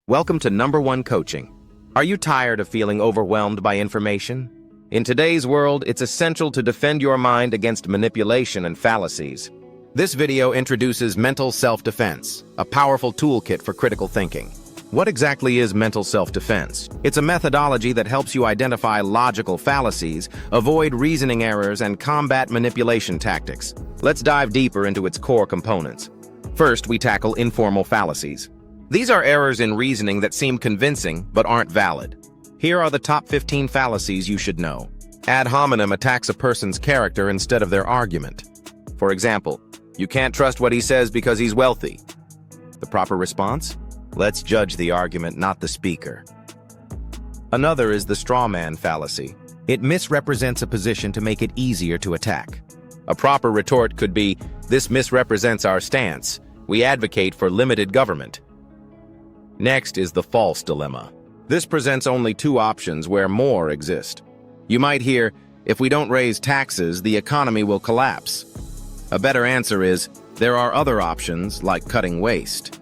Welcome to Number One Coaching. Are you tired of feeling overwhelmed by information? In today's world, it's essential to defend your mind against manipulation and fallacies. This video introduces mental self-defense, a powerful toolkit for critical thinking. What exactly is mental self-defense? It's a methodology that helps you identify logical fallacies, avoid reasoning errors, and combat manipulation tactics. Let's dive deeper into its core components. First, we tackle informal fallacies. These are errors in reasoning that seem convincing but aren't valid. Here are the top 15 fallacies you should know. Ad hominem attacks a person's character instead of their argument. For example, you can't trust what he says because he's wealthy. The proper response? Let's judge the argument, not the speaker. Another is the straw man fallacy. It misrepresents a position to make it easier to attack. A proper retort could be, "This misrepresents our stance. We advocate for limited government." Next is the false dilemma. This presents only two options where more exist. You might hear, "If we don't raise taxes, the economy will collapse." A better answer is, there are other options, like cutting waste.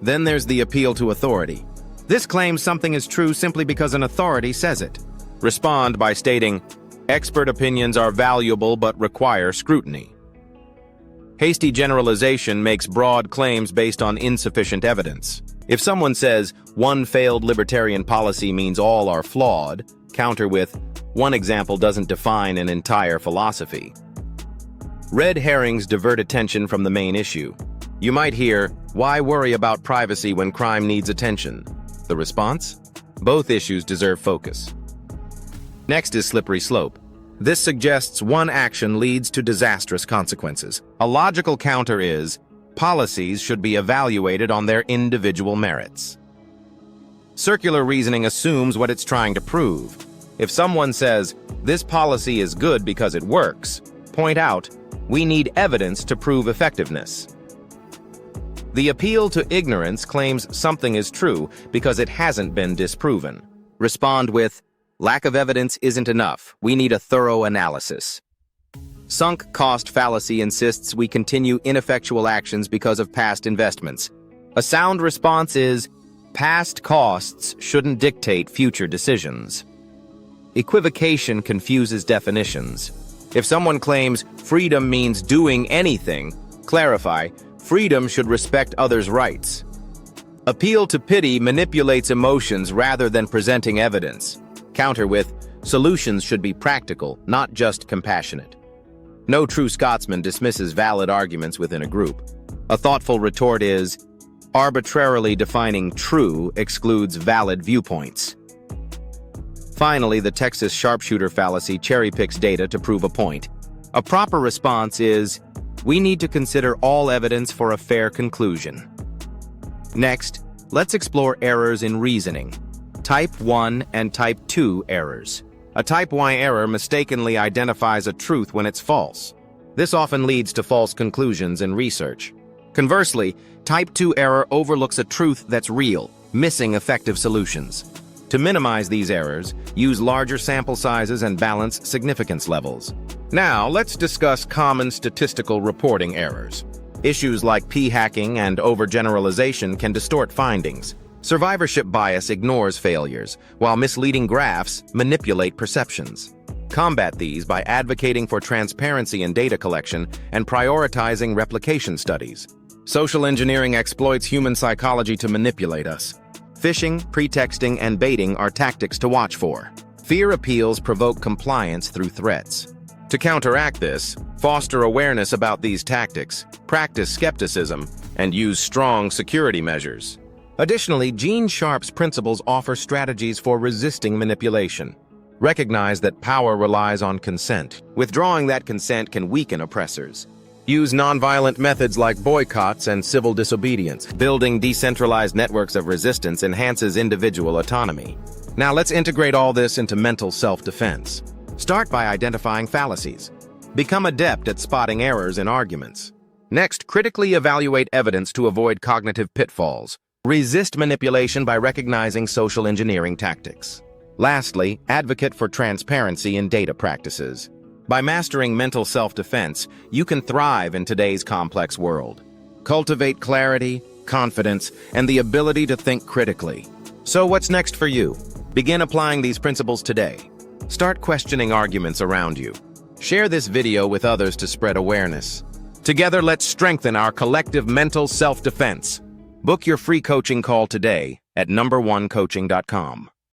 Then there's the appeal to authority. This claims something is true simply because an authority says it. Respond by stating, "Expert opinions are valuable but require scrutiny." Hasty generalization makes broad claims based on insufficient evidence. If someone says, "One failed libertarian policy means all are flawed," counter with, "One example doesn't define an entire philosophy." Red herrings divert attention from the main issue. You might hear, "Why worry about privacy when crime needs attention?" The response? Both issues deserve focus. Next is slippery slope. This suggests one action leads to disastrous consequences. A logical counter is, policies should be evaluated on their individual merits. Circular reasoning assumes what it's trying to prove. If someone says, "This policy is good because it works," point out, "We need evidence to prove effectiveness." The appeal to ignorance claims something is true because it hasn't been disproven. Respond with, "Lack of evidence isn't enough. We need a thorough analysis." Sunk cost fallacy insists we continue ineffectual actions because of past investments. A sound response is, "Past costs shouldn't dictate future decisions." Equivocation confuses definitions. If someone claims freedom means doing anything, clarify, freedom should respect others' rights. Appeal to pity manipulates emotions rather than presenting evidence. Counter with, "Solutions should be practical, not just compassionate." No true Scotsman dismisses valid arguments within a group. A thoughtful retort is, "Arbitrarily defining true excludes valid viewpoints." Finally, the Texas Sharpshooter fallacy cherry-picks data to prove a point. A proper response is, "We need to consider all evidence for a fair conclusion." Next, let's explore errors in reasoning. Type 1 and Type 2 errors. A Type 1 error mistakenly identifies a truth when it's false. This often leads to false conclusions in research. Conversely, Type 2 error overlooks a truth that's real, missing effective solutions. To minimize these errors, use larger sample sizes and balance significance levels. Now, let's discuss common statistical reporting errors. Issues like p-hacking and overgeneralization can distort findings. Survivorship bias ignores failures, while misleading graphs manipulate perceptions. Combat these by advocating for transparency in data collection and prioritizing replication studies. Social engineering exploits human psychology to manipulate us. Phishing, pretexting, and baiting are tactics to watch for. Fear appeals provoke compliance through threats. To counteract this, foster awareness about these tactics, practice skepticism, and use strong security measures. Additionally, Gene Sharp's principles offer strategies for resisting manipulation. Recognize that power relies on consent. Withdrawing that consent can weaken oppressors. Use nonviolent methods like boycotts and civil disobedience. Building decentralized networks of resistance enhances individual autonomy. Now let's integrate all this into mental self-defense. Start by identifying fallacies. Become adept at spotting errors in arguments. Next, critically evaluate evidence to avoid cognitive pitfalls. Resist manipulation by recognizing social engineering tactics. Lastly, advocate for transparency in data practices. By mastering mental self-defense, you can thrive in today's complex world. Cultivate clarity, confidence, and the ability to think critically. So what's next for you? Begin applying these principles today. Start questioning arguments around you. Share this video with others to spread awareness. Together, let's strengthen our collective mental self-defense. Book your free coaching call today at number1coaching.com.